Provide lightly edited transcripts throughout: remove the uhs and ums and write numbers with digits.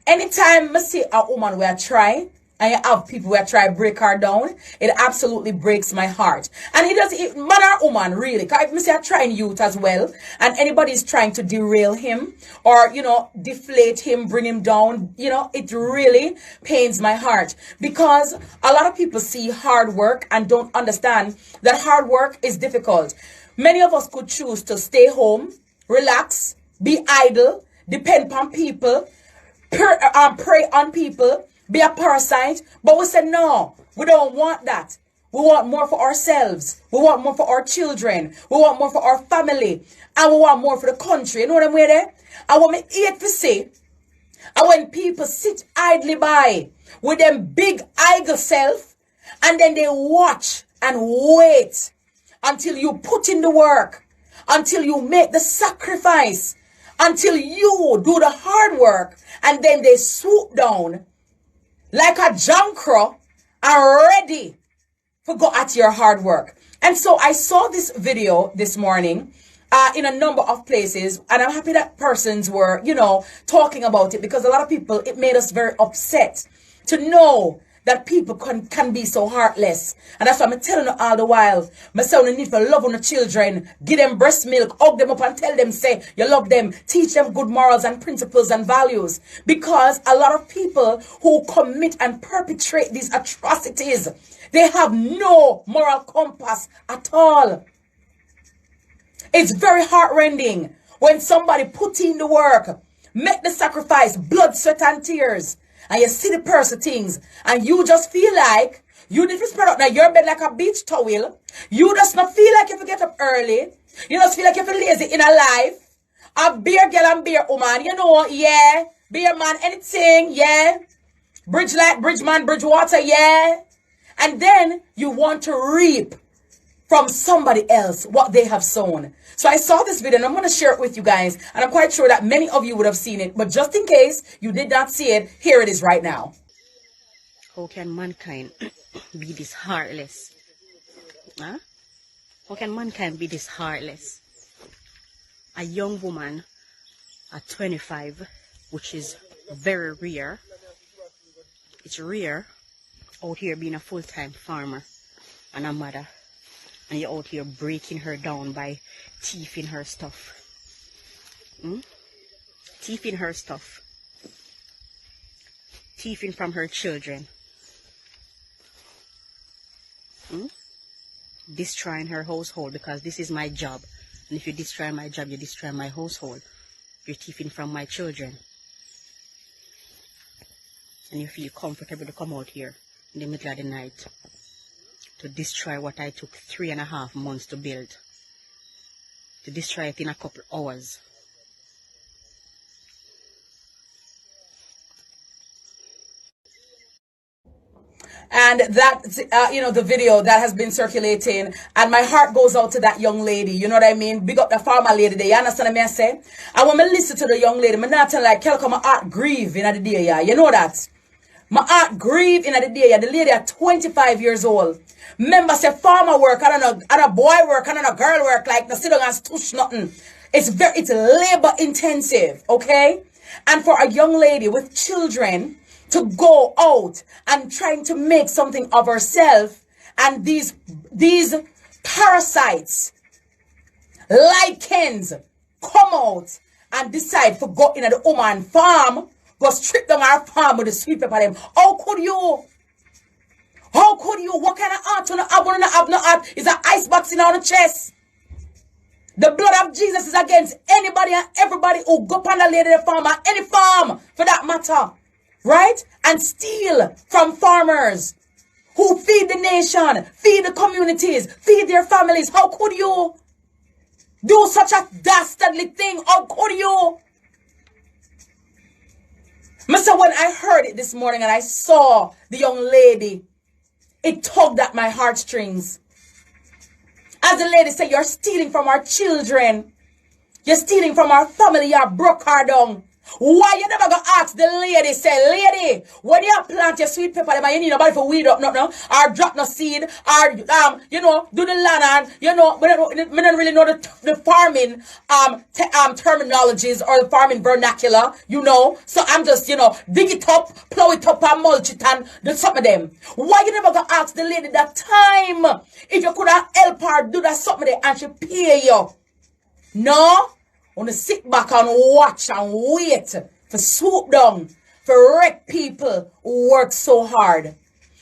Anytime I see a woman where I try, and you have people where try break her down, it absolutely breaks my heart. And it does, man or woman, really. Because if I say I try in youth as well, and anybody's trying to derail him, or, deflate him, bring him down, it really pains my heart. Because a lot of people see hard work and don't understand that hard work is difficult. Many of us could choose to stay home, relax, be idle, depend on people, prey on people, be a parasite, but we said no, we don't want that. We want more for ourselves. We want more for our children. We want more for our family. And we want more for the country. You know what I'm with there? And what I hate to say, and when people sit idly by with them big idle self, and then they watch and wait until you put in the work, until you make the sacrifice, until you do the hard work, and then they swoop down like a junkro and ready to go at your hard work. And so I saw this video this morning in a number of places, and I'm happy that persons were, talking about it, because a lot of people, it made us very upset to know that people can be so heartless. And that's why I'm telling you all the while, my son, you need to love on the children, give them breast milk, hug them up and tell them, say, you love them, teach them good morals and principles and values. Because a lot of people who commit and perpetrate these atrocities, they have no moral compass at all. It's very heartrending when somebody put in the work, make the sacrifice, blood, sweat and tears, and you see the person things, and you just feel like you need to spread out now your bed like a beach towel. You just not feel like you have to get up early. You just feel like you feel lazy in a life. A beer girl and beer woman, yeah. Beer man, anything, yeah. Bridge light, bridge man, bridge water, yeah. And then you want to reap from somebody else what they have sown. So I saw this video and I'm going to share it with you guys. And I'm quite sure that many of you would have seen it. But just in case you did not see it, here it is right now. How can mankind be this heartless? Huh? How can mankind be this heartless? A young woman at 25, which is very rare. It's rare out here being a full-time farmer and a mother. And you're out here breaking her down by thieving her stuff. Thieving her stuff. Thieving from her children. Destroying her household, because this is my job. And if you destroy my job, you destroy my household. You're thieving from my children. And you feel comfortable to come out here in the middle of the night to destroy what I took 3.5 months to build. To destroy it in a couple hours. And that, the video that has been circulating, and my heart goes out to that young lady. You know what I mean? Big up the farmer lady there. You understand what I say? And when I listen to the young lady, I'm not telling like, my heart grieve in the day, yeah. You know that? My heart grieve in the day, yeah. The lady at 25 years old. Remember, say farmer work, I don't know boy work, I don't know girl work, like no sit down and stush nothing. It's labor intensive, okay? And for a young lady with children to go out and trying to make something of herself, and these parasites, lichens, come out and decide to go in at the woman farm, go strip down our farm with the sweet pepper them. How could you? How could you? What kind of art on the have no art? Is an icebox in on the chest. The blood of Jesus is against anybody and everybody who go on the lady the farm, or any farm for that matter. Right? And steal from farmers who feed the nation, feed the communities, feed their families. How could you do such a dastardly thing? How could you? Mister, when I heard it this morning and I saw the young lady, it tugged at my heartstrings. As the lady said, you're stealing from our children. You're stealing from our family. You broke her down. Why you never go ask the lady, say, lady, when you plant your sweet pepper, you need nobody for weed up, no, or drop no seed, or, do the land, and, we don't really know the farming, terminologies or the farming vernacular, so I'm just, dig it up, plow it up, and mulch it, and do some of them. Why you never go ask the lady that time, if you could have help her do that something there, and she pay you? No? Want to sit back and watch and wait for swoop down, for wreck people who work so hard.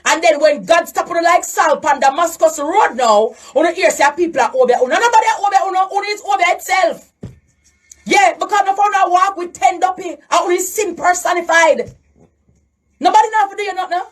And then when God stop on like Salt on Damascus Road now, on hear say people are over, nobody are over, is over itself. Yeah, because no found walk with 10 duppy, and only sin personified. Nobody know for do you not know.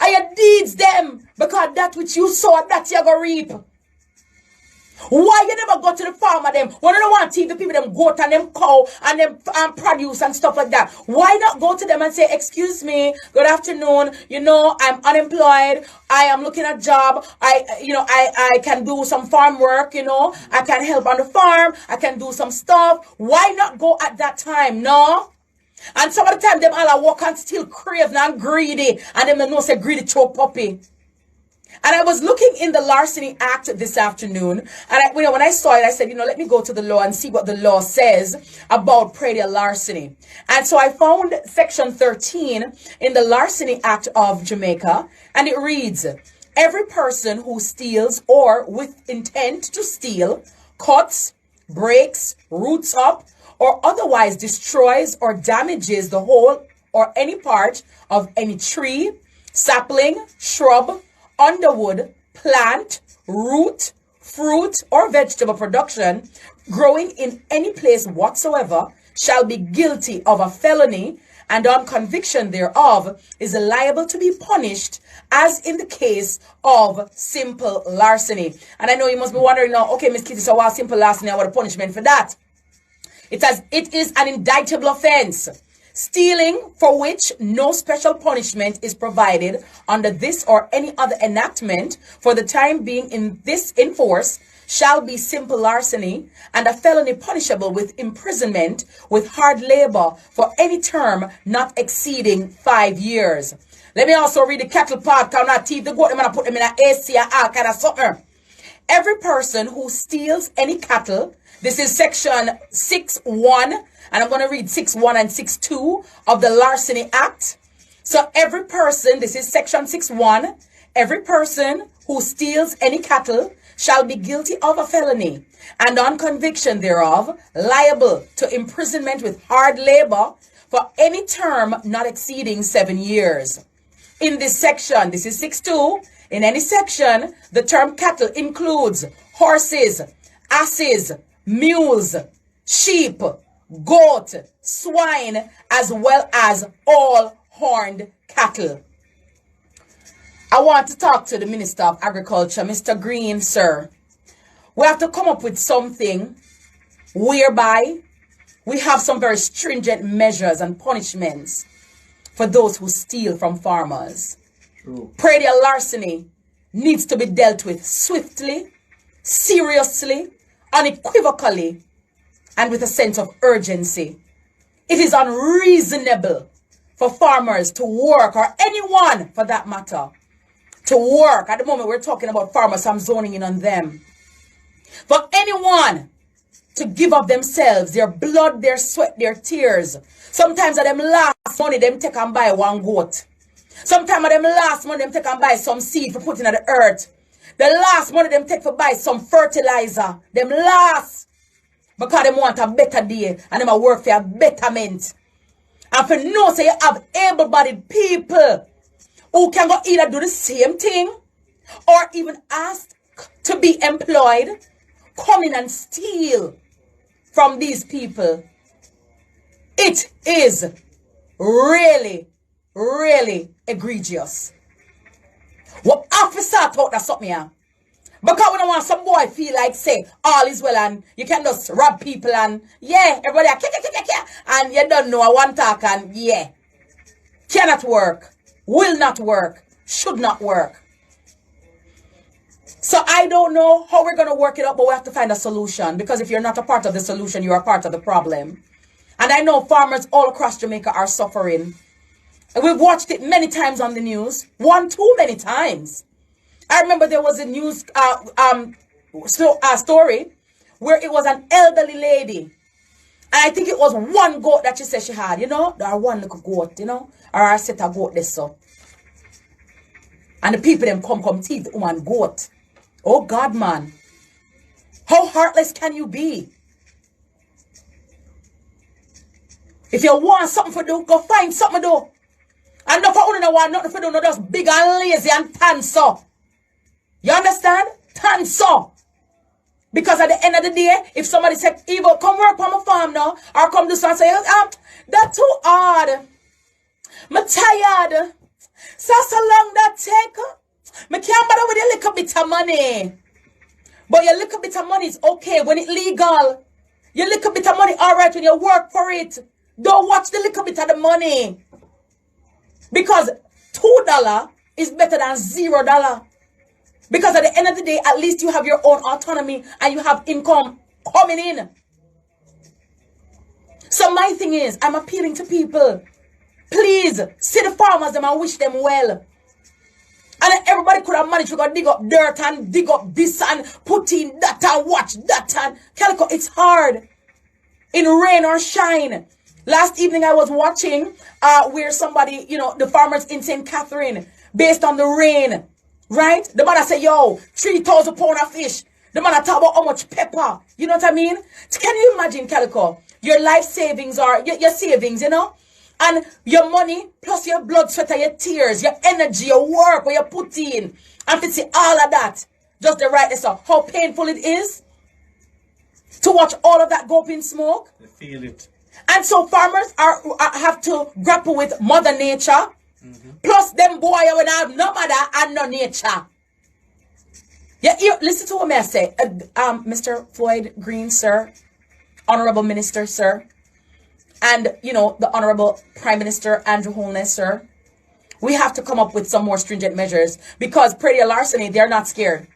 And your deeds them, because that which you sow, that you go reap. Why you never go to the farmer them? When you don't want to teach the people them goat and them cow and them produce and stuff like that? Why not go to them and say, excuse me, good afternoon, I'm unemployed, I am looking at a job, I can do some farm work, I can help on the farm, I can do some stuff. Why not go at that time? No? And some of the time them all walk and still craving and greedy, and them know say greedy choke puppy. And I was looking in the Larceny Act this afternoon, and when I saw it, I said, let me go to the law and see what the law says about petty larceny. And so I found section 13 in the Larceny Act of Jamaica, and it reads, every person who steals or with intent to steal, cuts, breaks, roots up, or otherwise destroys or damages the whole or any part of any tree, sapling, shrub, underwood, plant, root, fruit, or vegetable production growing in any place whatsoever shall be guilty of a felony, and on conviction thereof is liable to be punished as in the case of simple larceny. And I know you must be wondering now, okay, Miss Kitty, so what's simple larceny and what the punishment for that? It is an indictable offense, stealing for which no special punishment is provided under this or any other enactment for the time being in force shall be simple larceny, and a felony punishable with imprisonment with hard labor for any term not exceeding 5 years. Let me also read the cattle part, count not teeth, the goat them and put them in an AC or all kind of something. Every person who steals any cattle, this is section 6.1, and I'm going to read 6.1 and 6.2 of the Larceny Act. So every person, this is section 6.1, every person who steals any cattle shall be guilty of a felony, and on conviction thereof, liable to imprisonment with hard labor for any term not exceeding 7 years. In this section, this is 6.2, in any section, the term cattle includes horses, asses, mules, sheep, goat, swine, as well as all horned cattle. I want to talk to the Minister of Agriculture, Mr. Green, sir. We have to come up with something whereby we have some very stringent measures and punishments for those who steal from farmers. True. Petty larceny needs to be dealt with swiftly, seriously, unequivocally, and with a sense of urgency. It is unreasonable for farmers to work, or anyone for that matter, to work. At the moment we're talking about farmers, so I'm zoning in on them. For anyone to give up themselves, their blood, their sweat, their tears. Sometimes of them last money them take and buy one goat. Sometimes of them last money them take and buy some seed for putting in the earth. The last money them take for buy some fertilizer. Them last. Because them want a better day and them a work for a betterment. And for no say you have able-bodied people who can go either do the same thing or even ask to be employed, come in and steal from these people. It is really, really egregious. What officer thought that something here? Because we don't want some boy feel like say all is well and you can just rob people and yeah, everybody and you don't know one talk and yeah. Cannot work, will not work, should not work. So I don't know how we're going to work it out, but we have to find a solution, because if you're not a part of the solution, you are part of the problem. And I know farmers all across Jamaica are suffering. And we've watched it many times on the news. One too many times. I remember there was a news story where it was an elderly lady. And I think it was one goat that she said she had, you know. Or one little goat, you know. Or a set of goat this so. And the people them come teeth the woman goat. Oh God, man. How heartless can you be? If you want something to do, go find something to do. And not for only no want nothing to do, no just big and lazy and tan so. You understand? Tan so. Because at the end of the day, if somebody said, Evo, come work on my farm now, or come do something, say, that's too hard. I'm tired. So long that take. I can't bother with a little bit of money. But your little bit of money is okay when it's legal. Your little bit of money, all right, when you work for it. Don't watch the little bit of the money. Because $2 is better than $0. Because at the end of the day, at least you have your own autonomy and you have income coming in. So my thing is, I'm appealing to people. Please, see the farmers them and wish them well. And then everybody could have managed to go dig up dirt and dig up this and put in that and watch that and Calico, it's hard. In rain or shine. Last evening I was watching where somebody, you know, the farmers in St. Catherine, based on the rain, right? The man say, yo, 3,000 pounds of fish. The man talk about how much pepper. You know what I mean? Can you imagine, Calico? Your life savings are, your savings, you know? And your money, plus your blood, sweat, and your tears, your energy, your work, what you put in. And to see all of that, just to write this up, how painful it is to watch all of that go up in smoke. I feel it. And so farmers have to grapple with Mother Nature. Plus them boy when I have no mother and no nature. Yeah, listen to what I say. Mr. Floyd Green, sir. Honorable Minister, sir. And, you know, the Honorable Prime Minister Andrew Holness, sir. We have to come up with some more stringent measures. Because Plea larceny, they're not scared.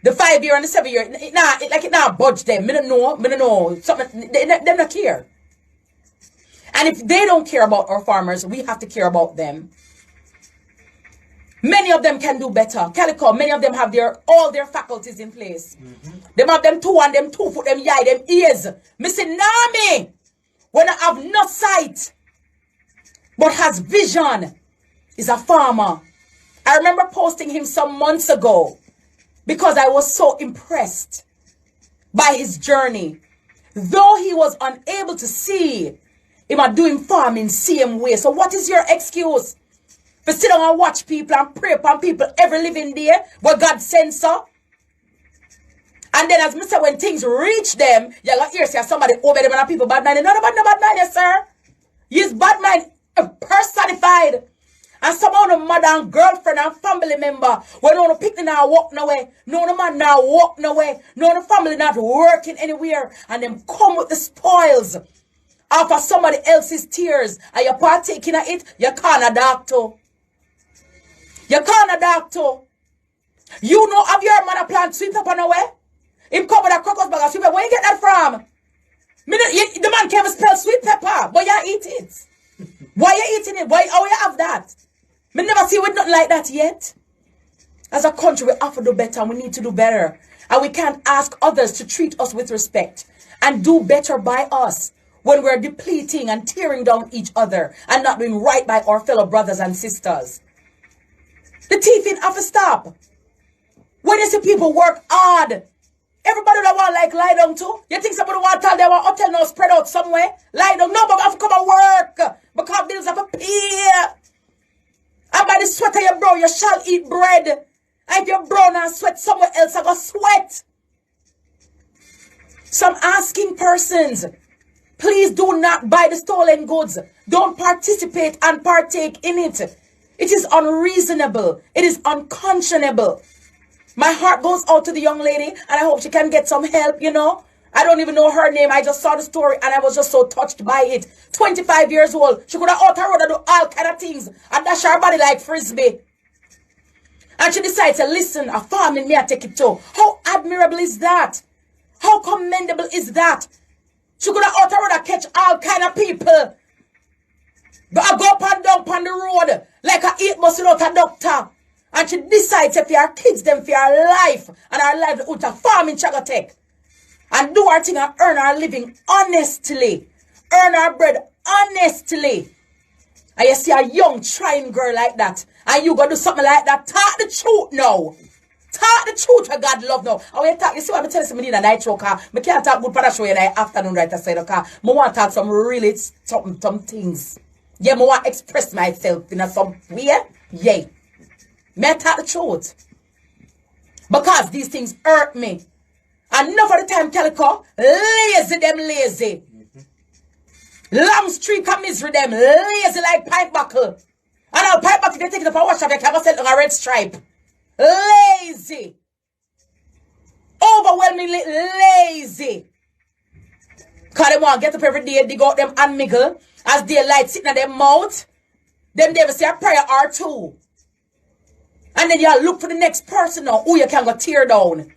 The 5-year and the 7-year, it not budge them. Me don't know. Something, they not care. And if they don't care about our farmers, we have to care about them. Many of them can do better. Calico, many of them have all their faculties in place. Them have them 2 and them 2 foot, them eye, them ears. Missing Nami, when I have no sight, but has vision, is a farmer. I remember posting him some months ago because I was so impressed by his journey. Though he was unable to see him are doing farming same way. So what is your excuse? For sit down and watch people and pray upon people every living day where God sends so. And then as I said, when things reach them, you got hear say somebody over them and people bad mind. No bad mind, yes, sir. He's bad mind personified. And somehow the mother and girlfriend and family member, when no pick now walk no way, no the man now walk no way, no the family not working anywhere, and them come with the spoils after somebody else's tears, and you're partaking of it, you can't adapt to. You can't adapt to. You know, have your man a plant sweet pepper no way? Him come with a crocus bag of sweet pepper. Where you get that from? The man can't even spell sweet pepper, but you eat it. Why you eating it? How you have that? Me never see with nothing like that yet. As a country, we have to do better and we need to do better. And we can't ask others to treat us with respect and do better by us when we're depleting and tearing down each other and not doing right by our fellow brothers and sisters. The thieving have to stop. When you see people work hard, everybody that want like lie down too. You think somebody want to tell them hotel now spread out somewhere? Lie down. No, but I have to come and work because bills have to pay. And by the sweat of your brow, you shall eat bread. And if you're brown and sweat somewhere else, I go sweat. Some asking persons, please do not buy the stolen goods. Don't participate and partake in it. It is unreasonable. It is unconscionable. My heart goes out to the young lady and I hope she can get some help, you know. I don't even know her name. I just saw the story and I was just so touched by it. 25 years old. She could have out her road and do all kind of things and dash her body like frisbee. And she decides to listen, a farming me I take it to. How admirable is that? How commendable is that? She could have out the road and catch all kind of people. But I go up and down on the road like a 8 months without a doctor. And she decides if her kids them for her life and her life out a farm in Chagotech. And do her thing and earn her living honestly. Earn her bread honestly. And you see a young trying girl like that. And you go do something like that. Talk the truth now. Talk the truth where God love now. And when you talk, you see what I'm telling you, I need a night show car. I can't talk good for the show in the afternoon right aside the car. I want to talk some really some things. Yeah, I want to express myself in some way. Yeah. May I talk the truth? Because these things hurt me. And enough of the time, Calico, lazy. Long streak of misery them, lazy like pipe buckle. And our pipe buckle, they take it up a wash of, they can sell on a red stripe. Lazy. Overwhelmingly lazy. Because they want to get up every day, dig out them and miggle. As daylight sitting in their mouth, them they will say a prayer or two. And then you look for the next person now who you can go tear down.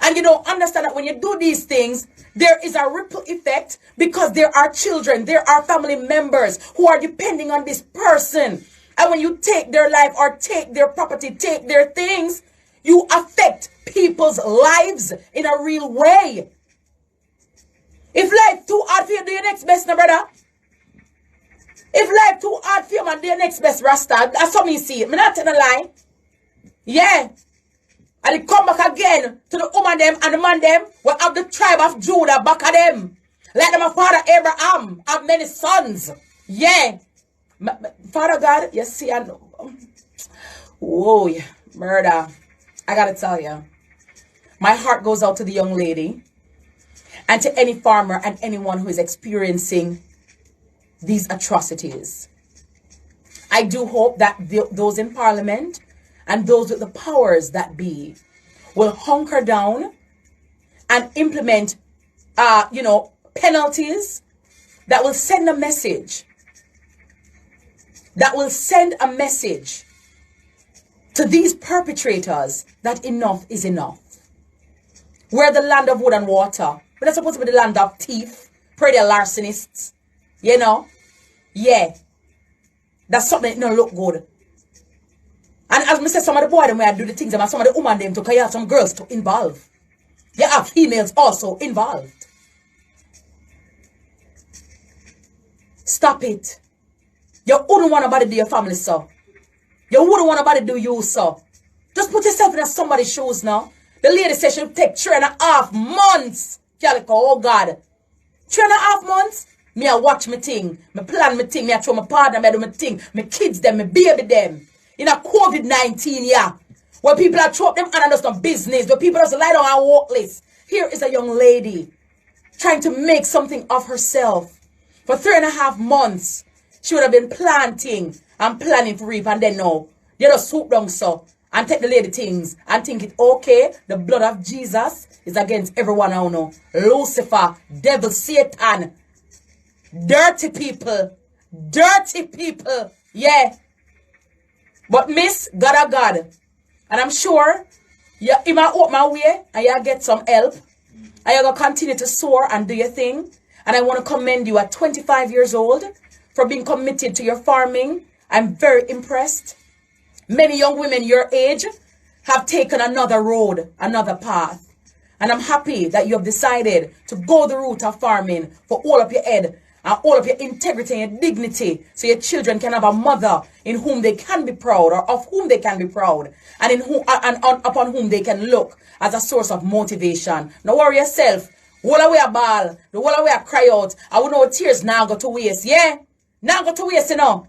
And you don't understand that when you do these things, there is a ripple effect because there are children, there are family members who are depending on this person. And when you take their life or take their property, take their things, you affect people's lives in a real way. If life too hard for you, do your next best, no brother. If life too hard for you, man, do your next best, Rasta. That's how me see it. I'm not telling a lie. Yeah. And it come back again to the woman them and the man them will have the tribe of Judah back at them. Like them a father Abraham have many sons. Yeah. Father God, you see, I know. Whoa, yeah. Murder. I gotta tell you. My heart goes out to the young lady and to any farmer and anyone who is experiencing these atrocities. I do hope that those in Parliament and those with the powers that be will hunker down and implement, penalties that will send a message. That will send a message to these perpetrators that enough is enough. We're the land of wood and water. We're not supposed to be the land of thief, pretty larcenists. You know? Yeah. That's something that don't look good. And as I said, some of the boys them where I do the things, and some of the women them too, because you have some girls to involve. You have females also involved. Stop it. You wouldn't want nobody do your family, so. You wouldn't want nobody do you, so. Just put yourself in somebody's shoes now. The lady said she'll take 3.5 months. Calico, oh God. 3.5 months? Me I watch my thing. Me plan my thing. Me I show my partner. Me I do my thing. My kids them. My baby them. In a COVID-19, yeah. Where people are throw them and just some business. Where people just lie down and walk list. Here is a young lady trying to make something of herself. For 3.5 months, she would have been planting and planning for reap. And then no, you just swoop down so and take the lady things and think it okay. The blood of Jesus is against everyone I know. Lucifer, devil, Satan, dirty people, yeah. But miss, God a God. And I'm sure you might open my way and you get some help. And you're going to continue to soar and do your thing. And I want to commend you at 25 years old for being committed to your farming. I'm very impressed. Many young women your age have taken another road, another path. And I'm happy that you have decided to go the route of farming for all of your head and all of your integrity and your dignity, so your children can have a mother in whom they can be proud, or of whom they can be proud, and upon whom they can look as a source of motivation. Don't worry yourself. All the way a ball, the whole way a cry out. I would know tears now go to waste, yeah? Now go to waste, you know.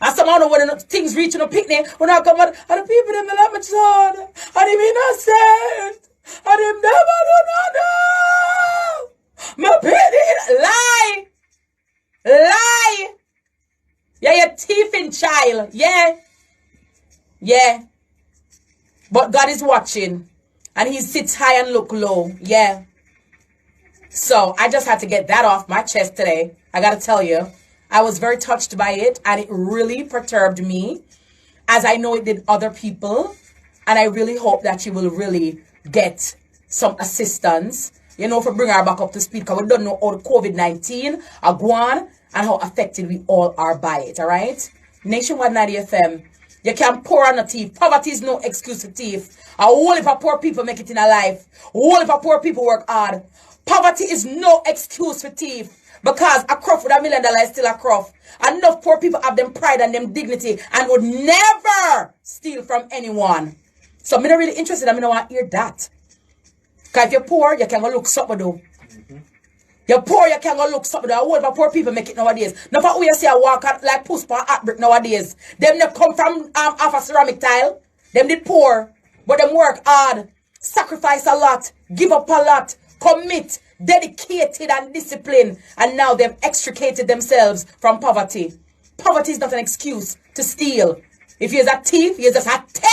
And somehow know when things reach in a picnic, when I come out, and the people them love my son, and him innocent, and him never do no. My pity, lie. Lie! Yeah, you're thieving child. Yeah. Yeah. But God is watching. And he sits high and look low. Yeah. So I just had to get that off my chest today. I gotta tell you. I was very touched by it. And it really perturbed me. As I know it did other people. And I really hope that you will really get some assistance. you know, for bring her back up to speed, because we don't know how the COVID-19 are gone and how affected we all are by it, all right? Nationwide 90 FM, you can pour on a thief. Poverty is no excuse for thief. A whole if a poor people make it in a life. A whole if a poor people work hard. Poverty is no excuse for thief. Because a crop with $1 million is still a crop. Enough poor people have them pride and them dignity and would never steal from anyone. So I'm not really interested. I don't want to hear that. Because if you're poor, you can go look something do. You're poor, you can go look something. A whole of poor people make it nowadays. Now for who you see a walk out like push for a brick nowadays. Them they come from off a ceramic tile. Them did poor. But them work hard. Sacrifice a lot. Give up a lot. Commit. Dedicated and disciplined. And now they've extricated themselves from poverty. Poverty is not an excuse to steal. If you're a thief, you're just a thief.